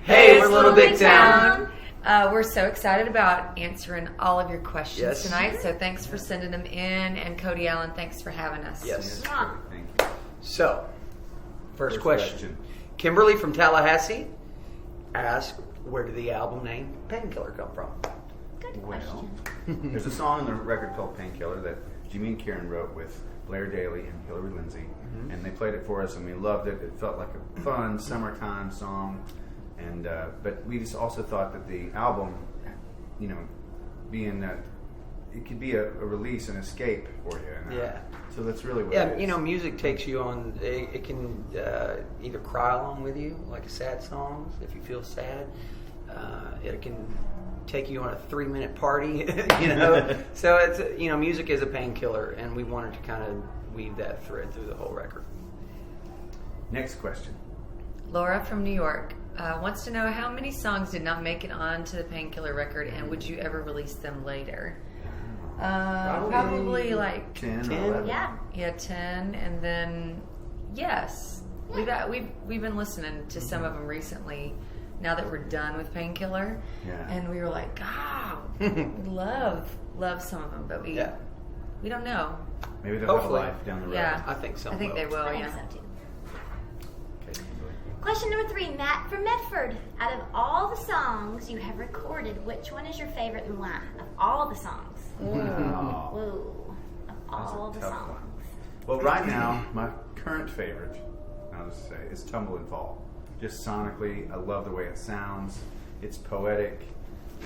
Hey, it's Little Big Town. We're so excited about answering all of your questions tonight. So thanks for sending them in. And Cody Allen, thanks for having us. Yes. Yeah. Thank you. So, first question. Kimberly from Tallahassee asked, where did the album name Painkiller come from? Good question. There's a song on the record called Painkiller that Jimmy and Karen wrote with Blair Daly and Hillary Lindsay. And they played it for us and we loved it. It felt like a fun summertime song. And but we just also thought that the album, you know, being that it could be a release, an escape for you. And, so that's really what it is. You know, music takes you on, it can either cry along with you, like a sad song, if you feel sad. It can take you on a 3-minute party, you know. So, it's you know, music is a painkiller, and we wanted to kind of weave that thread through the whole record. Next question. Laura from New York wants to know how many songs did not make it onto the Painkiller record, and would you ever release them later? Probably like 10. Yeah. Yeah, 10, and then yes, we've been listening to some of them recently. Now that we're done with Painkiller, and we were like, we love some of them, but we don't know. Maybe they'll have a life down the road. Yeah, I think so. I think they will. I think so too. Question number 3, Matt from Medford. Out of all the songs you have recorded, which one is your favorite and why? Of all the songs. Whoa. Of all the songs. One. Well, right now, my current favorite, I'll just say, is Tumble and Fall. Just sonically, I love the way it sounds. It's poetic.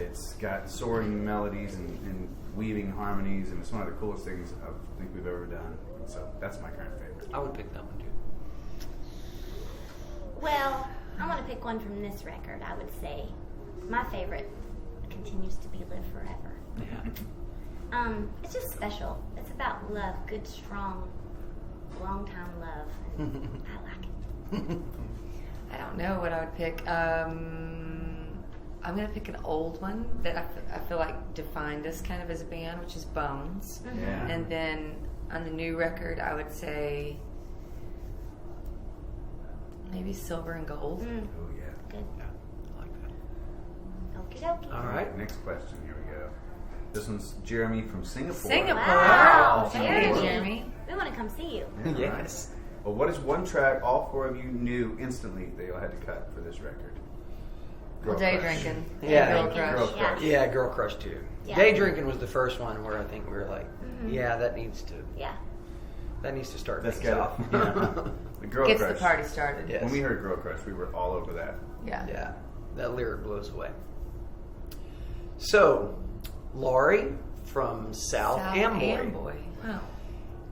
It's got soaring melodies and weaving harmonies, and it's one of the coolest things I think we've ever done. So that's my current favorite. I would pick that one too. Well, I want to pick one from this record. I would say my favorite continues to be Live Forever. Yeah. It's just special. It's about love, good, strong, long-time love. And I like it. I don't know what I would pick. I'm going to pick an old one that I feel like defined us kind of as a band, which is Bones. Mm-hmm. Yeah. And then on the new record, I would say maybe Silver and Gold. Mm. Oh, yeah. Good. Yeah, I like that. Okie dokie. All right. Next question. Here we go. This one's Jeremy from Singapore. Wow. Thank you, Jeremy. We want to come see you. Yeah, right. Yes. Well, what is one track all 4 of you knew instantly that you all had to cut for this record? Girl Day Crush. Drinking. Yeah. Girl Crush. Girl Crush. Yeah, Girl Crush too. Yeah. Day Drinking was the first one where I think we were like, that needs to start Let's things get off. it. Yeah. The Girl Gets Crush. the party started. Yes. When we heard Girl Crush, we were all over that. Yeah. Yeah, that lyric blows away. So, Laurie from South Amboy. Oh.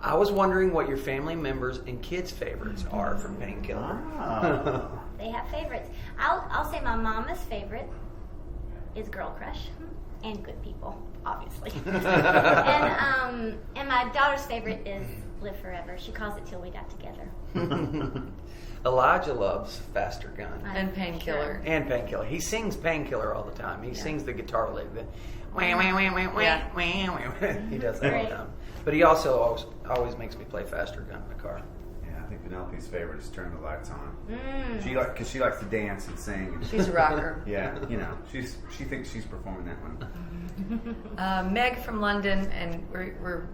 I was wondering what your family members and kids' favorites are from Painkiller. Ah. They have favorites. I'll say my mama's favorite is Girl Crush and Good People, obviously. and my daughter's favorite is Live Forever. She calls it Till We Got Together. Elijah loves Faster Gun And Painkiller. and Painkiller. He sings Painkiller all the time. He sings the guitar lick. He does that all the time. But he also always makes me play Faster Gun in the car. Yeah, I think Penelope's favorite is Turn the Lights On. Mm. Because she likes to dance and sing. And She's a rocker. yeah, you know, she thinks she's performing that one. Meg from London, and we're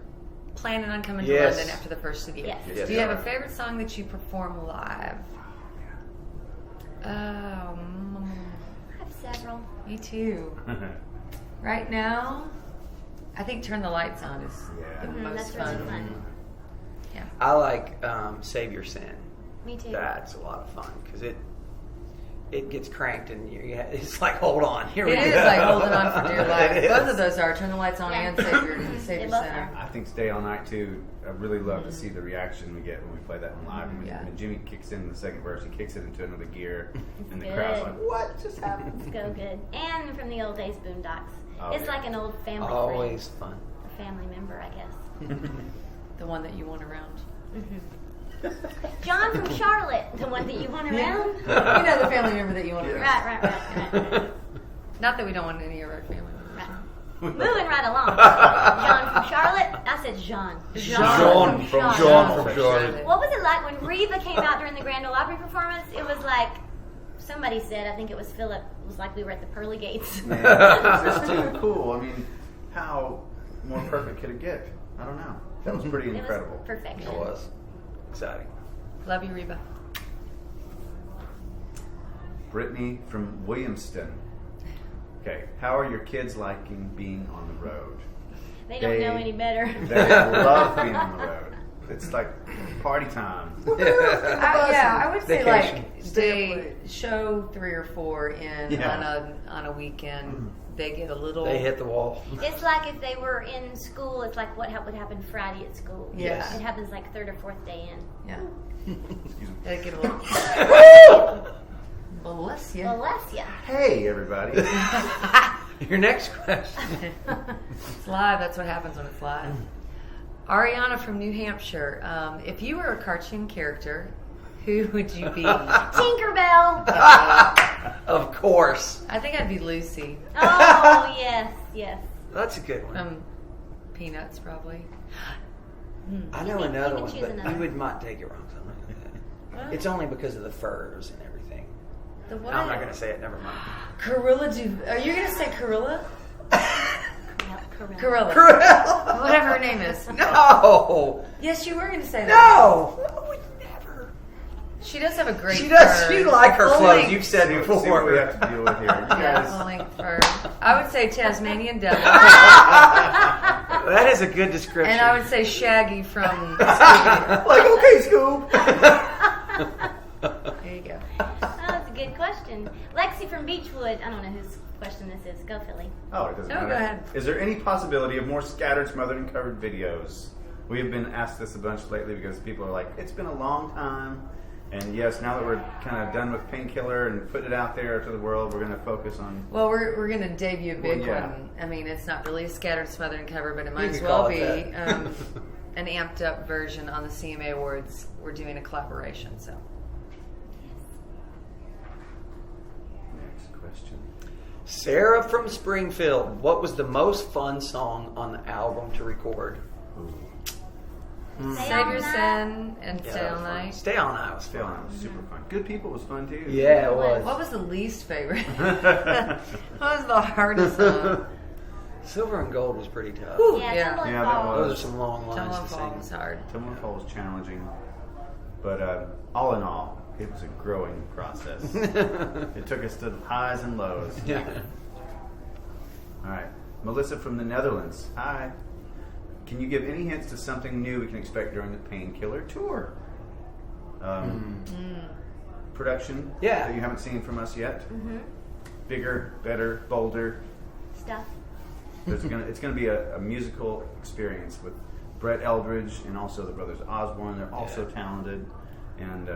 planning on coming to Yes. London after the first of the year. Yes. Do you have a favorite song that you perform live? I have several. Me too. Right now, I think Turn the Lights On is the most That's fun. really fun. Yeah. I like Save Your Sin. Me too. That's a lot of fun because it gets cranked and it's like, hold on, here we It go. is like holding on for dear It life. is. Both of those are Turn the Lights On Yeah. and Save Your They both Center. are. I think Stay All Night too. I really love to see the reaction we get when we play that one live. And Yeah. when Jimmy kicks in the second verse, he kicks it into another gear, and the good. crowd's like, "What just happened?" It's go good. And from the old days, Boondocks. Oh, It's yeah. like an old family Always friend. fun. A family member, I guess. The one that you want around. John from Charlotte, the one that you want around. You know the family member that you want around. Right. Not that we don't want any of our family members. Right. Moving right along. John from Charlotte. I said Jean. John from John from Charlotte. What was it like when Reba came out during the Grand Ole Opry performance? It was like somebody said, I think it was Philip, it was like we were at the pearly gates. Yeah, it's too cool. I mean, how more perfect could it get? I don't know. That was pretty incredible. It was perfection. It was exciting. Love you, Reba. Brittany from Williamston. Okay, how are your kids liking being on the road? They don't know any better. They love being on the road. It's like party time. I would say Vacation. like they show 3 or 4 in on a weekend. They get a little. They hit the wall. It's like if they were in school, it's like what would happen Friday at school. Yeah. It happens like 3rd or 4th day in. Yeah. Excuse me. They get a little. Bless you. Bless ya. Hey, everybody. Your next question. It's live. That's what happens when it's live. Ariana from New Hampshire. If you were a cartoon character, who would you be? Tinkerbell. Of course. I think I'd be Lucy. Oh, yes, yes. That's a good one. Peanuts, probably. I know You can another one, choose but another. you might take it wrong. So I'm not gonna say it. It's only because of the furs and everything. The what? I'm not going to say it. Never mind. Corilla. Are you going to say Corilla? Yep, Corilla. Corella. Whatever her name is. No. Yes, you were going to say that. No. I would never. She does have a great She does. fur. She like her Full clothes. length. You've said See before. what we have to deal with here. You Yeah, guys. full length fur. I would say Tasmanian devil. That is a good description. And I would say Shaggy from Scooby. like, okay, Scoob. There you go. Oh, that's a good question. Lexi from Beechwood. I don't know whose question this is. Go, Philly. Oh, it doesn't No, matter. go ahead. Is there any possibility of more scattered, smothered, and covered videos? We have been asked this a bunch lately because people are like, it's been a long time. And yes, now that we're kind of done with Painkiller and putting it out there to the world, we're going to focus on... Well, we're going to debut a big Well, yeah. one. I mean, it's not really scattered, smothered, and covered, but it might You as could well call be it that. an amped up version on the CMA Awards. We're doing a collaboration, so. Next question. Sarah from Springfield. What was the most fun song on the album to record? Stay Save All Your Night. Sin and Yeah, Stay that All was fun. Night. Stay All Night was Still, fun. it was super fun. Good People was fun too. Yeah, it was. What was the least favorite? What was the hardest one? Silver and Gold was pretty tough. Yeah, Yeah. Cumberland Yeah, that Falls. was. Those are some long lines Tumbling to Fall sing. was hard. Tumbling Fall was challenging. But all in all, it was a growing process. It took us to highs and lows. Yeah. All right. Melissa from the Netherlands. Hi. Can you give any hints to something new we can expect during the Painkiller tour? Production Yeah. that you haven't seen from us yet. Mm-hmm. Bigger, better, bolder. Stuff. It's gonna be a musical experience with Brett Eldridge and also the brothers Osborne. They're also talented, and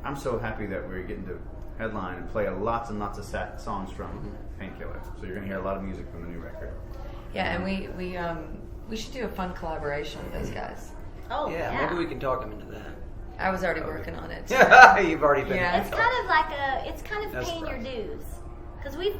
I'm so happy that we're getting to headline and play lots and lots of songs from Painkiller. So you're gonna hear a lot of music from the new record. Yeah, and we should do a fun collaboration with those guys. Oh, Yeah, maybe we can talk them into that. I was already working on it. You've already been. Yeah. It's kind of like it's kind of That's paying your right. dues. Because we've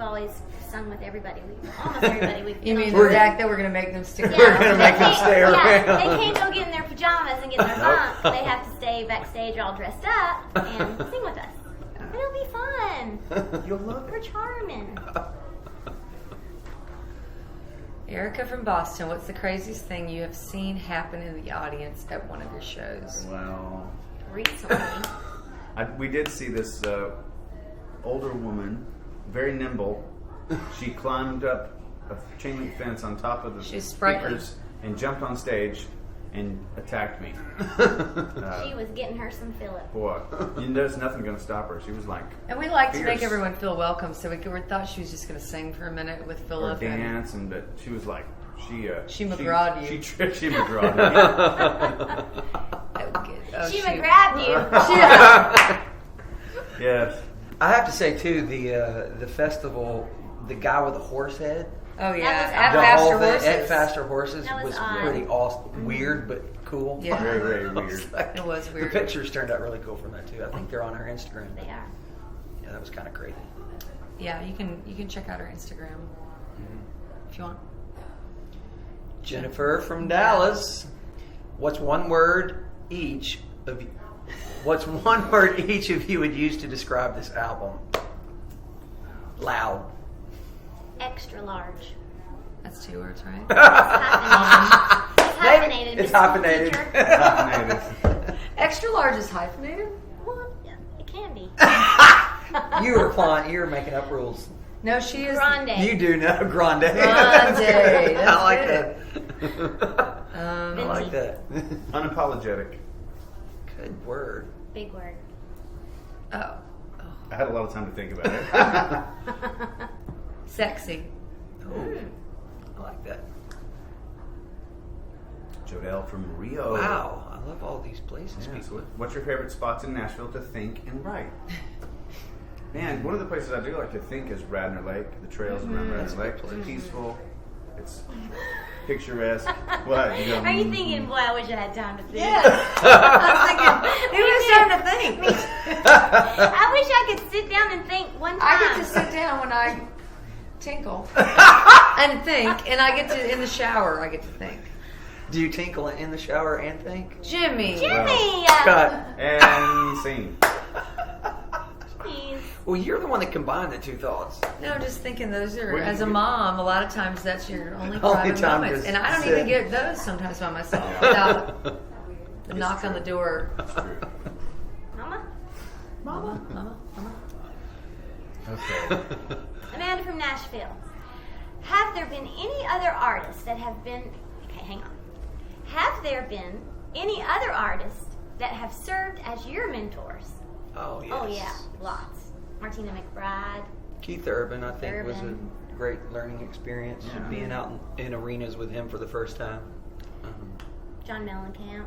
always sung with everybody. Almost everybody. We've You been mean on the tour. fact that we're going to make them stick Yeah, We're gonna around? make them stay Yeah, around. they can't go get in their pajamas and get in their funk. They have to stay backstage all dressed up and sing with us. It'll be fun. You'll love We're charming. Erica from Boston, what's the craziest thing you have seen happen in the audience at one of your shows? Well, Recently. we did see this older woman, very nimble. She climbed up a chain link fence on top of the She's sprightly. speakers and jumped on stage and attacked me. She was getting her some Philip. Boy, there's nothing going to stop her. She was like, And we like to make Fierce. everyone feel welcome, so we thought she was just going to sing for a minute with or Philip. And dance, but she was like, She McGraw'd you. She McGraw'd me. She would grab you. Yes. I have to say too, the festival, the guy with the horse head, Oh yeah, That was at awesome. Faster whole thing Horses. at Faster Horses That was was odd. pretty awesome, weird but cool. Yeah. Very, very weird. It was The weird. pictures turned out really cool from that too. I think they're on her Instagram. They are. Yeah, that was kind of crazy. Yeah, you can check out our Instagram if you want. Jennifer from Dallas. What's one word each of you? What's one word each of you would use to describe this album? Loud. Extra large. That's 2 words, right? It's hyphenated. It's Miss School hyphenated. teacher. Hyphenated. Extra large is hyphenated? Well, yeah, it can be. You're making up rules. No, she is. Grande. You do know Grande. Grande. I like That's that. I like that. Unapologetic. Good word. Big word. Oh. I had a lot of time to think about it. Sexy. Ooh, I like that. Jodelle from Rio. Wow, I love all these places. Yeah, people. so what's your favorite spots in Nashville to think and write? Man, one of the places I do like to think is Radnor Lake. The trails around That's a Radnor good Lake. place. It's peaceful. It's picturesque. What? You go, Are you thinking, boy, I wish I had time to think? Yes. I was thinking, who has time to think? I wish I could sit down and think one time. I get to sit down when I tinkle and think, and I get to, in the shower, I get to think. Do you tinkle in the shower and think? Jimmy. Jimmy! Cut. And scene. Jeez. Well, you're the one that combined the two thoughts. No, just thinking those are, Where do as you a get- mom, a lot of times that's your only Only private time moments. to And I don't sit. even get those sometimes by myself without the knock on the door. It's true. Mama? Mama. Okay. Amanda from Nashville. Have there been any other artists that have been... Okay, hang on. Have there been any other artists that have served as your mentors? Oh, yes. Oh, yeah. Lots. Martina McBride. Keith Urban, I think, was Urban. a great learning experience. Yeah. Being out in arenas with him for the first time. John Mellencamp.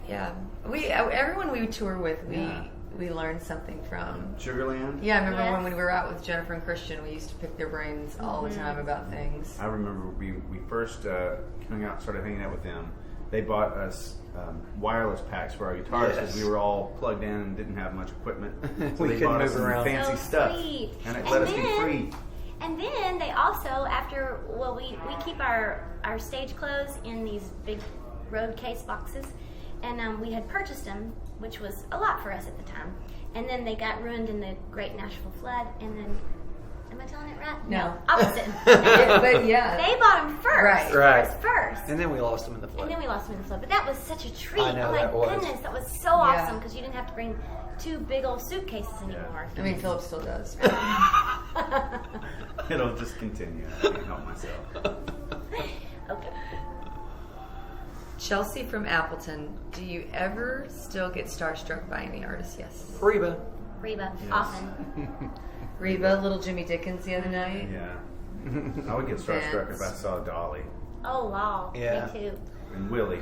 Yeah. Everyone we tour with, Yeah. we learn something from. Sugarland? Yeah, I remember Yes. when we were out with Jennifer and Christian, we used to pick their brains all the time about things. I remember we first coming out, started hanging out with them. They bought us wireless packs for our guitars because Yes. we were all plugged in and didn't have much equipment. So We they couldn't bought us move some around. fancy So stuff, sweet. and it And let us be then- free. And then they also, after, well, we keep our stage clothes in these big road case boxes. And we had purchased them, which was a lot for us at the time. And then they got ruined in the Great Nashville Flood. And then, am I telling it right? No. Opposite. But yeah. They bought them first. Right. First. And then we lost him in the flood. And then we lost them in the flood. But that was such a treat. I know, oh my that was. goodness, that was so awesome because you didn't have to bring 2 big old suitcases anymore. I mean, Philip still does. It'll just continue. I can't help myself. Okay. Chelsea from Appleton, do you ever still get starstruck by any artist? Yes. Reba. Reba, Yes. often. Reba, little Jimmy Dickens the other night. Yeah. I would get starstruck if I saw Dolly Oh, wow. Yeah. Me too. and Willie.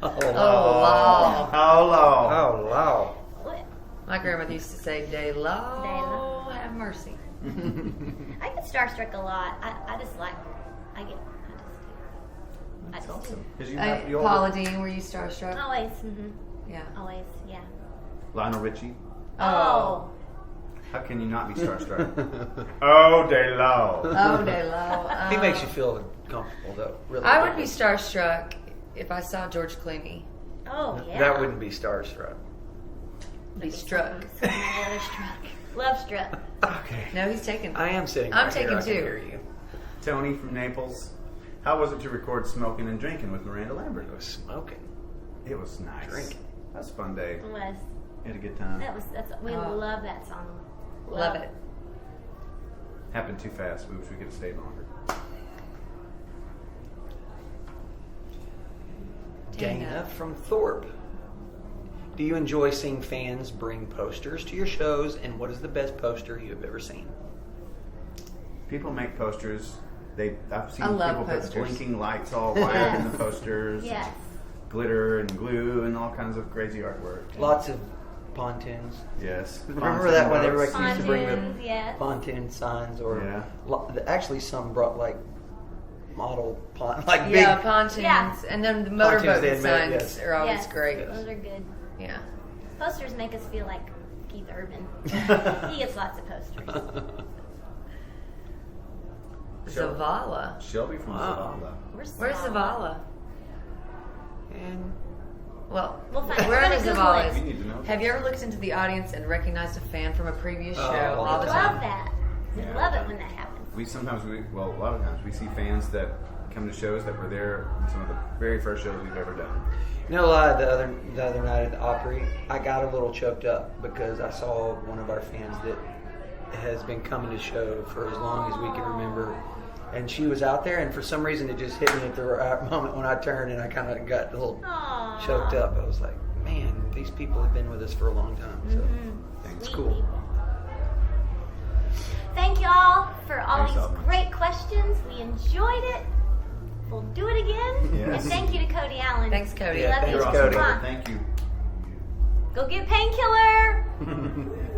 Oh, Oh, wow. How long? Oh, wow. What? My grandmother used to say, "Day low, Day low. have mercy." I get starstruck a lot. I just like, I just That's do. awesome. Because you have the Paula older Dean, were you starstruck? Always. Mm-hmm. Yeah. Always, yeah. Lionel Richie. Oh. How can you not be starstruck? Oh, day low. Oh, Day low. He makes you feel comfortable, though. Really. I would be starstruck if I saw George Clooney. Oh, yeah. That wouldn't be starstruck. Be struck. Struck. Love struck. Okay. No, he's taken. I am sitting I'm right here. taking I can two. hear you. Tony from Naples. How was it to record Smoking and Drinking with Miranda Lambert? It was smoking. It was nice. Drinking. That was a fun day. It was. We had a good time. We Oh. love that song. Love it. Happened too fast. We wish we could have stayed longer. Dana from Thorpe. Do you enjoy seeing fans bring posters to your shows, and what is the best poster you have ever seen? People make posters. I've seen I love people posters. put blinking lights all wired in the posters. Yes. Glitter and glue and all kinds of crazy artwork. Lots of pontoons. Yes. Remember that when everybody Pontoon used to bring Pontoons, the yes. pontoon signs, or Yeah. actually some brought like model like Yeah, big. pontoons. Yeah. And then the Pontoons motorboat they had made, signs yes. are always Yes. great. Those are good. Yeah. Posters make us feel like Keith Urban. He gets lots of posters. Zavala. Shelby from Wow. Zavala. Where's Zavala? And Well, We'll find it. We're gonna awareness of Google all it. this. We need to know. Have you ever looked into the audience and recognized a fan from a previous show all all the the Love time? that. We Yeah. love it when that happens. A lot of times we see fans that come to shows that were there in some of the very first shows we've ever done. You know, the other night at the Opry, I got a little choked up because I saw one of our fans that has been coming to show for as long as we can remember, and she was out there, and for some reason it just hit me at the right moment when I turned, and I kind of got a little Aw. choked up. I was like, man, these people have been with us for a long time. So it's Sweet cool. people. Thank you all for all Thanks, these Alvin. great questions. We enjoyed it. We'll do it again. Yes. And thank you to Cody Allen. Thanks, Cody. We Yeah, love thanks, you. Cody. Mwah. Thank you. Go get Painkiller.